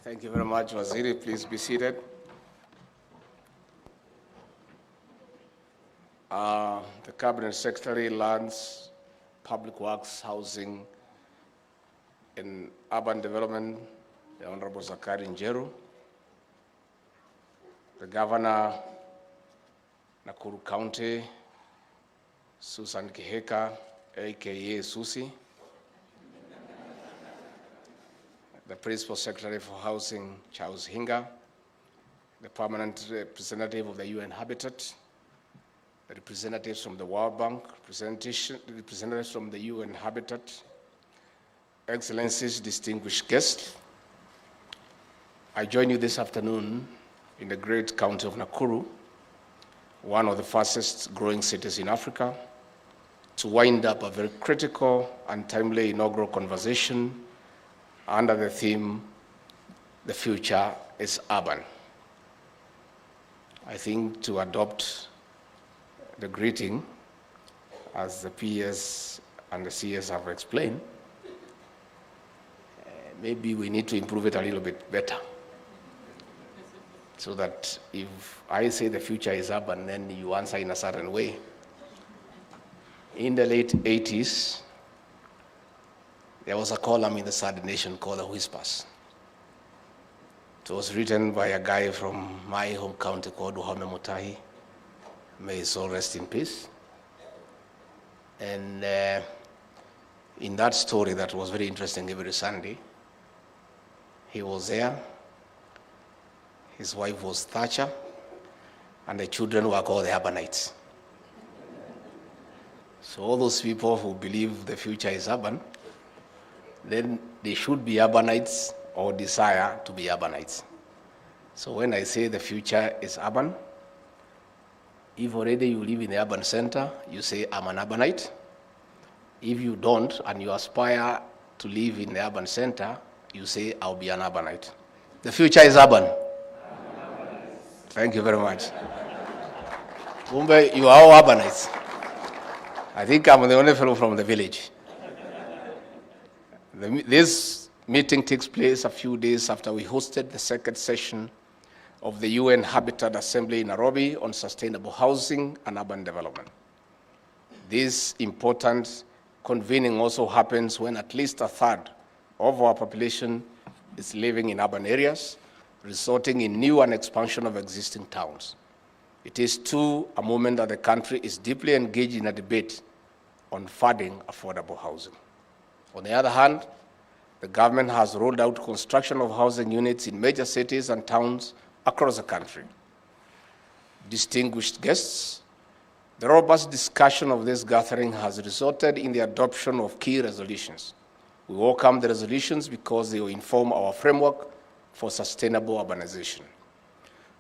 Thank you very much, Waziri. Please be seated. The Cabinet Secretary, Lands, Public Works, Housing, and Urban Development, the Honorable Zakari Njeru, the Governor, Nakuru County, Susan Kiheka, aka Susi, the Principal Secretary for Housing, Charles Hinga, the Permanent Representative of the UN Habitat, the representatives from the World Bank, representatives from the UN Habitat, Excellencies, distinguished guests. I join you this afternoon in the great county of Nakuru, one of the fastest growing cities in Africa, to wind up a very critical and timely inaugural conversation under the theme, "The Future is Urban." I think to adopt the greeting, as the PS and the CS have explained, maybe we need to improve it a little bit better, so that if I say the future is urban, then you answer in a certain way. In the late 80s, there was a column in the Sad Nation called The Whispers. It was written by a guy from my home county called Wahome Mutahi. May his soul rest in peace. And in that story that was very interesting every Sunday, he was there, his wife was Thatcher, and the children were called the Urbanites. So all those people who believe the future is urban, then they should be urbanites or desire to be urbanites. So when I say the future is urban, if already you live in the urban center, you say, I'm an urbanite. If you don't and you aspire to live in the urban center, you say, I'll be an urbanite. The future is urban. Thank you very much. Mumbai, you are all urbanites. I think I'm the only fellow from the village. This meeting takes place a few days after we hosted the second session of the UN Habitat Assembly in Nairobi on sustainable housing and urban development. This important convening also happens when at least a third of our population is living in urban areas, resulting in new and expansion of existing towns. It is too a moment that the country is deeply engaged in a debate on funding affordable housing. On the other hand, the government has rolled out construction of housing units in major cities and towns across the country. Distinguished guests, the robust discussion of this gathering has resulted in the adoption of key resolutions. We welcome the resolutions because they will inform our framework for sustainable urbanization.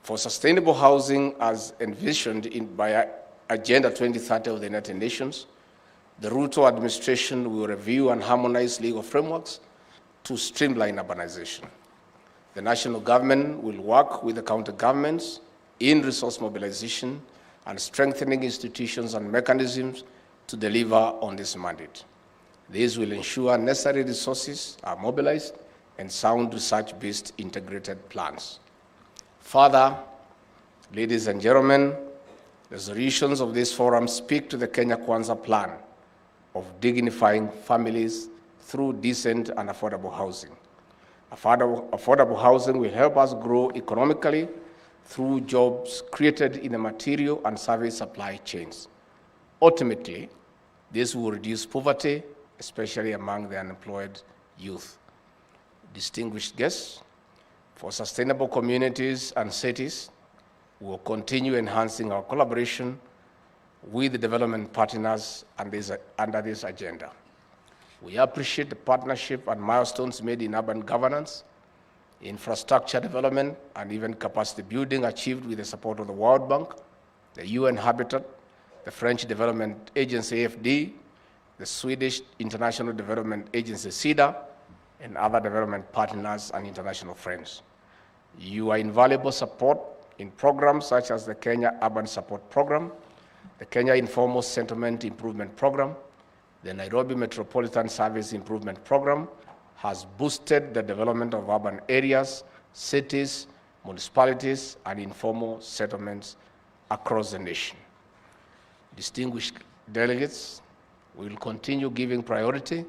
For sustainable housing, as envisioned by Agenda 2030 of the United Nations, the Ruto administration will review and harmonize legal frameworks to streamline urbanization. The national government will work with the county governments in resource mobilization and strengthening institutions and mechanisms to deliver on this mandate. This will ensure necessary resources are mobilized and sound research-based integrated plans. Further, ladies and gentlemen, the resolutions of this forum speak to the Kenya Kwanza plan of dignifying families through decent and affordable housing. Affordable housing will help us grow economically through jobs created in the material and service supply chains. Ultimately, this will reduce poverty, especially among the unemployed youth. Distinguished guests, for sustainable communities and cities, we will continue enhancing our collaboration with the development partners under this agenda. We appreciate the partnership and milestones made in urban governance, infrastructure development, and even capacity building achieved with the support of the World Bank, the UN Habitat, the French Development Agency AFD, the Swedish International Development Agency SIDA, and other development partners and international friends. Your invaluable support in programs such as the Kenya Urban Support Program, the Kenya Informal Settlement Improvement Program, the Nairobi Metropolitan Service Improvement Program has boosted the development of urban areas cities, municipalities, and informal settlements across the nation. Distinguished delegates, we will continue giving priority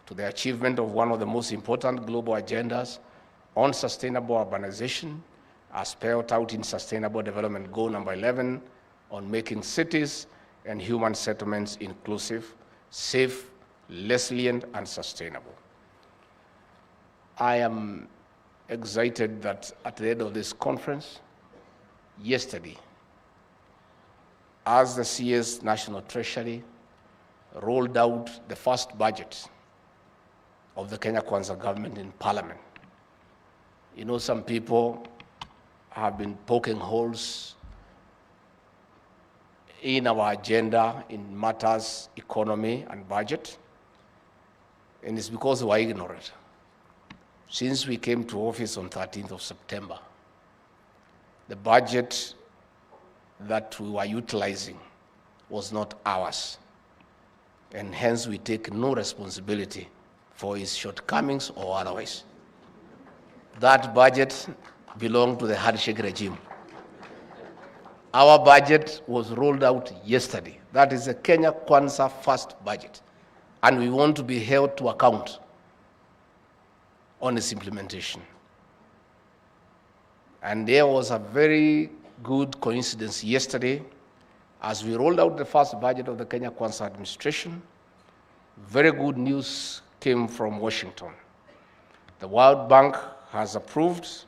to the achievement of one of the most important global agendas on sustainable urbanization, as spelled out in Sustainable Development Goal number 11, on making cities and human settlements inclusive, safe, resilient, and sustainable. I am excited that at the end of this conference, yesterday, as the CS National Treasury rolled out the first budget of the Kenya Kwanza government in Parliament, you know, some people have been poking holes in our agenda in matters economy and budget, and it's because we are ignorant. Since we came to office on 13th of September, the budget that we were utilizing was not ours, and hence we take no responsibility for its shortcomings or otherwise. That budget belonged to the handshake regime. Our budget was rolled out yesterday. That is the Kenya Kwanza first budget, and we want to be held to account on its implementation. And there was a very good coincidence yesterday as we rolled out the first budget of the Kenya Kwanza administration. Very good news came from Washington. The World Bank has approved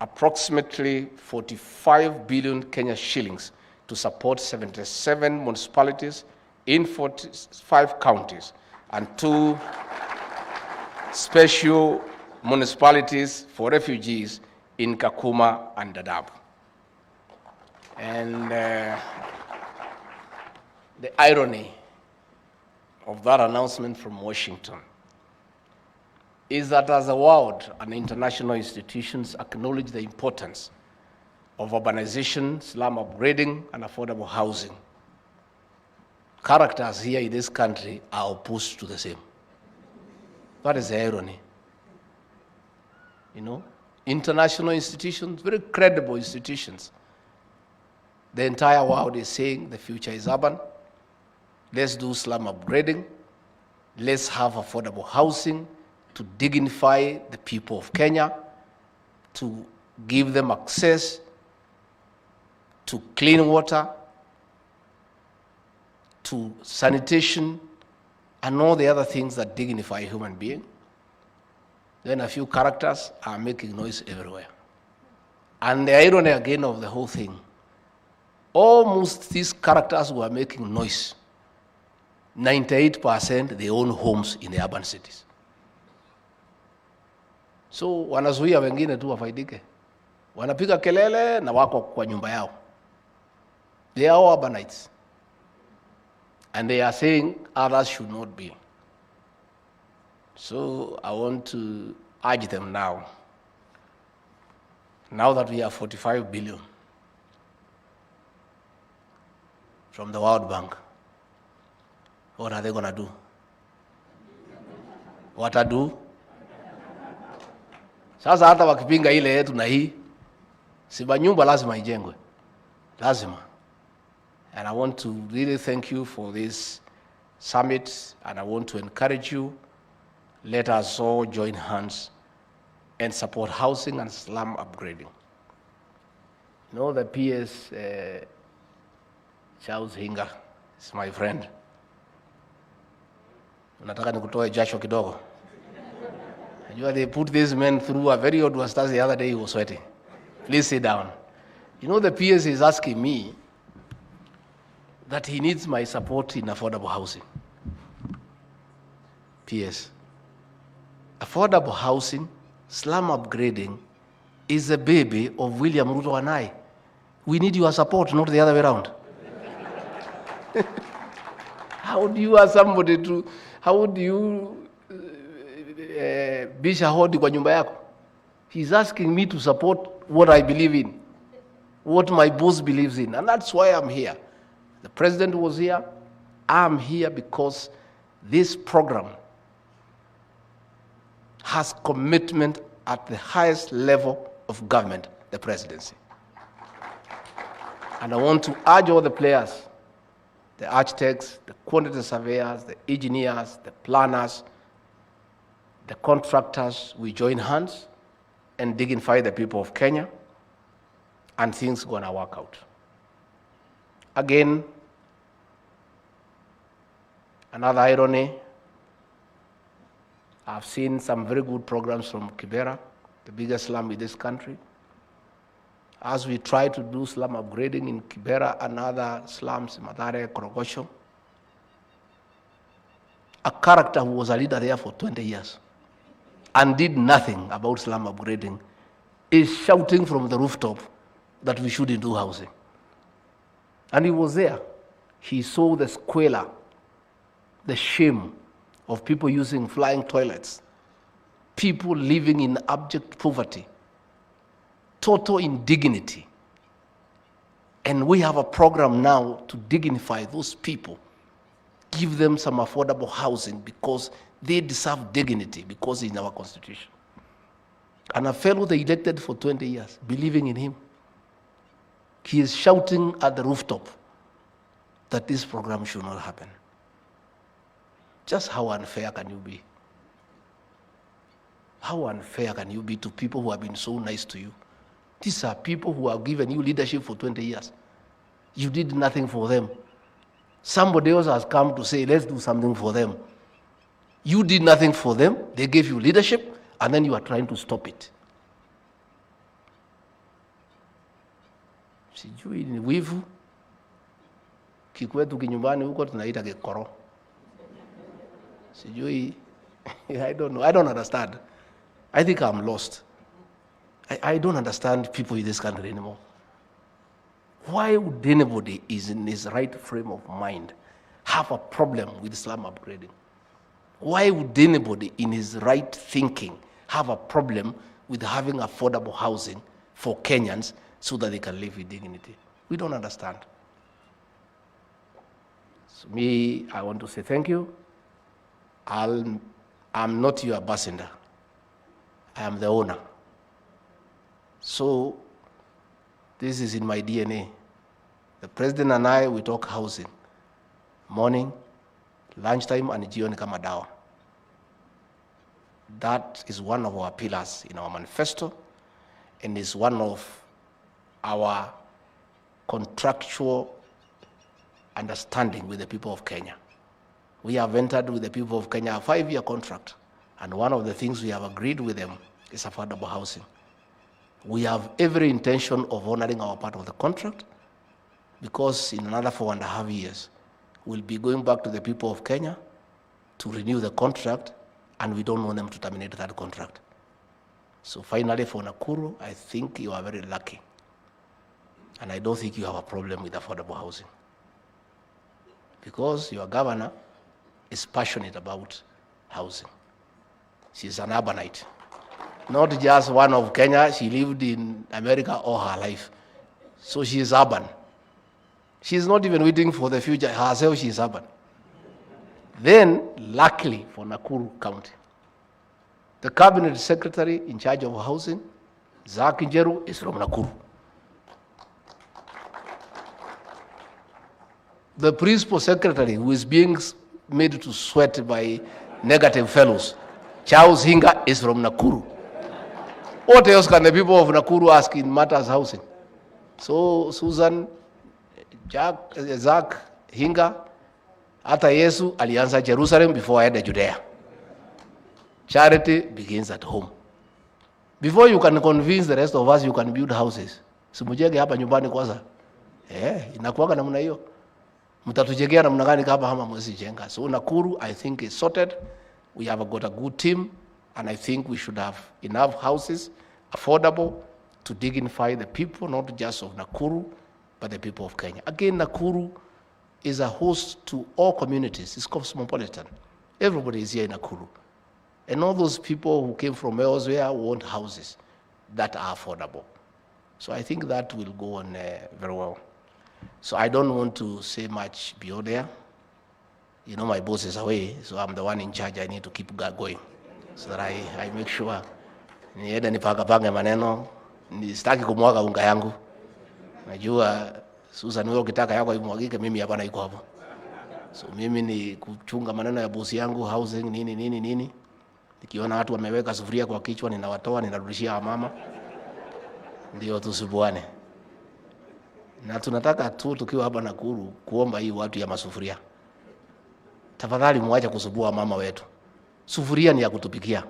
approximately 45 billion Kenya shillings to support 77 municipalities in 45 counties and 2 special municipalities for refugees in Kakuma and Dadaab. And the irony of that announcement from Washington is that as the world and international institutions acknowledge the importance of urbanization, slum upgrading, and affordable housing, characters here in this country are opposed to the same. That is the irony. You know, international institutions, very credible institutions, the entire world is saying the future is urban. Let's do slum upgrading. Let's have affordable housing to dignify the people of Kenya, to give them access to clean water, to sanitation, and all the other things that dignify a human being. Then a few characters are making noise everywhere. And the irony again of the whole thing, almost these characters who are making noise, 98% they own homes in the urban cities. So wanazuia wengine tu wafaidike. Wanapiga kelele na wako kwa nyumba yao. They are all urbanites. And they are saying others should not be. So I want to urge them now that we have 45 billion from the World Bank, what are they going to do? What to do? Sasa hata wakipinga ile yetu na hii, siba nyumba lazima ijengwe. Lazima. And I want to really thank you for this summit, and I want to encourage you, let us all join hands and support housing and slum upgrading. You know, the PS, Charles Hinga is my friend. Unataka nikutoe jasho kidogo. They put these men through a very odd was the other day he was sweating. Please sit down. You know, the PS is asking me that he needs my support in affordable housing. PS. Affordable housing, slum upgrading, is the baby of William Ruto and I. We need your support, not the other way around. How do you ask somebody to, how do you bisha hodi kwa nyumba yako? He's asking me to support what I believe in, what my boss believes in, and that's why I'm here. The president was here. I'm here because this program has commitment at the highest level of government, the presidency. And I want to urge all the players, the architects, the quantity surveyors, the engineers, the planners, the contractors, we join hands and dignify the people of Kenya, and things are gonna work out. Again, another irony, I've seen some very good programs from Kibera, the biggest slum in this country. As we try to do slum upgrading in Kibera and other slums in Mathare, Korogosho, a character who was a leader there for 20 years and did nothing about slum upgrading is shouting from the rooftop that we shouldn't do housing. And he was there. He saw the squalor, the shame of people using flying toilets, people living in abject poverty, total indignity. And we have a program now to dignify those people, give them some affordable housing because they deserve dignity because it's in our constitution. And a fellow they elected for 20 years, believing in him, he is shouting at the rooftop that this program should not happen. Just how unfair can you be? How unfair can you be to people who have been so nice to you? These are people who have given you leadership for 20 years. You did nothing for them. Somebody else has come to say, let's do something for them. You did nothing for them. They gave you leadership, and then you are trying to stop it. Sijui ni wivu. Kikwetu kinyumbani huko tunaita kikoro. Sijui, I don't know. I don't understand. I think I'm lost. I don't understand people in this country anymore. Why would anybody is in his right frame of mind have a problem with slum upgrading? Why would anybody in his right thinking have a problem with having affordable housing for Kenyans so that they can live with dignity? We don't understand. So me, I want to say thank you. I'm not your ambassador. I am the owner. So this is in my DNA. The president and I, we talk housing. Morning, lunchtime, and jioni kama dawa. That is one of our pillars in our manifesto, and is one of our contractual understanding with the people of Kenya. We have entered with the people of Kenya a 5-year contract, and one of the things we have agreed with them is affordable housing. We have every intention of honoring our part of the contract, because in another 4.5 years, we'll be going back to the people of Kenya to renew the contract, and we don't want them to terminate that contract. So finally, for Nakuru, I think you are very lucky. And I don't think you have a problem with affordable housing, because your governor is passionate about housing. She's an urbanite. Not just one of Kenya, she lived in America all her life. So she is urban. She's not even waiting for the future, herself she is urban. Then, luckily for Nakuru County, the cabinet secretary in charge of housing, Zach Njeru, is from Nakuru. The principal secretary, who is being made to sweat by negative fellows, Charles Hinga, is from Nakuru. What else can the people of Nakuru ask in matters housing? So Susan, Zach Hinga, hata Yesu alianza Jerusalem before aende Judea. Charity begins at home. Before you can convince the rest of us you can build houses, simujenge hapa nyumbani kwanza. Inakuwaga namna hiyo. Mtatujengea namna gani kama hama mwezi jenga? So Nakuru, I think, is sorted. We have got a good team, and I think we should have enough houses, affordable, to dignify the people, not just of Nakuru, but the people of Kenya. Again, Nakuru is a host to all communities. It's cosmopolitan. Everybody is here in Nakuru. And all those people who came from elsewhere want houses that are affordable. So I think that will go on very well. So I don't want to say much beyond there. You know, my boss is away, so I'm the one in charge. I need to keep going so that I make sure niende nipanga maneno, nisitaki kumwaga unga yangu. Najua Susan, wewe ukitaka yako imwagike, mimi hapa na iko hapo. So mimi ni kuchunga maneno ya bosi yangu, housing nini. Nikiona watu wameweka sufuria kwa kichwa, ninawatoa, ninarudishia mama. Ndio tusibuane. Na tunataka tu tukiwa hapa Nakuru kuomba hii watu ya masufuria. Tafadhali muache kusubua mama wetu. Sufuria ni ya kutupikia.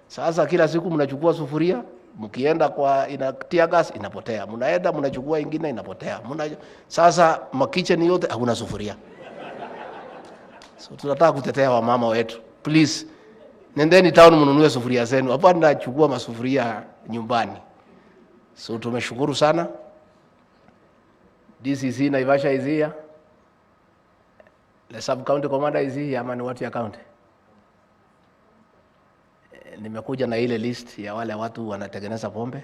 Sasa kila siku mnachukua sufuria, mkienda kwa inatia gas inapotea. Mnaenda mnachukua ingine inapotea. Sasa kitchen yote hakuna sufuria. So tunataka kutetea wamama wetu. Please, nendeni town mnunue sufuria zenu. Hapa tunachukua masufuria nyumbani. So tumeshukuru sana. DCC Naivasha is here. The sub-county commander is here, ama ni watu ya county. Nimekuja na ile list ya wale watu wanatengeneza pombe.